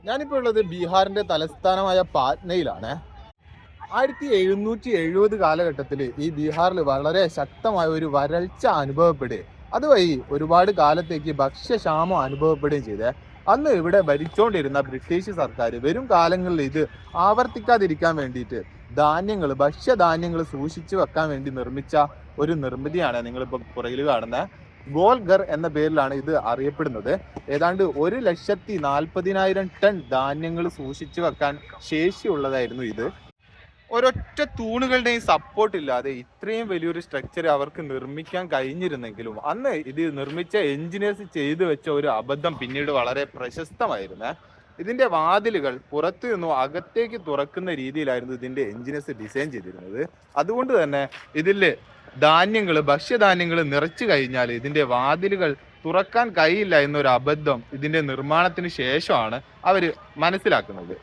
ഞാനിപ്പോൾ ഉള്ളത് ബീഹാറിന്റെ തലസ്ഥാനമായ പാറ്റ്നയിലാണ്. 1770 കാലഘട്ടത്തിൽ ഈ ബീഹാറിൽ വളരെ ശക്തമായ ഒരു വരൾച്ച അനുഭവപ്പെടുകയും അതുവഴി ഒരുപാട് കാലത്തേക്ക് ഭക്ഷ്യക്ഷാമം അനുഭവപ്പെടുകയും ചെയ്തേ. അന്ന് ഇവിടെ ഭരിച്ചുകൊണ്ടിരുന്ന ബ്രിട്ടീഷ് സർക്കാർ വരും കാലങ്ങളിൽ ഇത് ആവർത്തിക്കാതിരിക്കാൻ വേണ്ടിയിട്ട് ഭക്ഷ്യധാന്യങ്ങൾ സൂക്ഷിച്ചു വെക്കാൻ വേണ്ടി നിർമ്മിച്ച ഒരു നിർമ്മിതിയാണ് നിങ്ങളിപ്പോൾ പുറകിൽ കാണുന്നത്. ഗോൽഘർ എന്ന പേരിലാണ് ഇത് അറിയപ്പെടുന്നത്. ഏതാണ്ട് 1,40,000 ടൺ ധാന്യങ്ങൾ സൂക്ഷിച്ചു വെക്കാൻ ശേഷിയുള്ളതായിരുന്നു ഇത്. ഒരൊറ്റ തൂണുകളുടെയും സപ്പോർട്ട് ഇല്ലാതെ ഇത്രയും വലിയൊരു സ്ട്രക്ചർ അവർക്ക് നിർമ്മിക്കാൻ കഴിഞ്ഞിരുന്നെങ്കിലും അന്ന് ഇത് നിർമ്മിച്ച എഞ്ചിനീയേഴ്സ് ചെയ്തു വെച്ച ഒരു അബദ്ധം പിന്നീട് വളരെ പ്രശസ്തമായിരുന്നു. ഇതിന്റെ വാതിലുകൾ പുറത്തു നിന്നും അകത്തേക്ക് തുറക്കുന്ന രീതിയിലായിരുന്നു ഇതിന്റെ എഞ്ചിനീയേഴ്സ് ഡിസൈൻ ചെയ്തിരുന്നത്. അതുകൊണ്ട് തന്നെ ഇതിൽ ഭക്ഷ്യധാന്യങ്ങൾ നിറച്ചു കഴിഞ്ഞാൽ ഇതിന്റെ വാതിലുകൾ തുറക്കാൻ കഴിയില്ല എന്നൊരു അബദ്ധം ഇതിന്റെ നിർമ്മാണത്തിന് ശേഷമാണ് അവർ മനസ്സിലാക്കുന്നത്.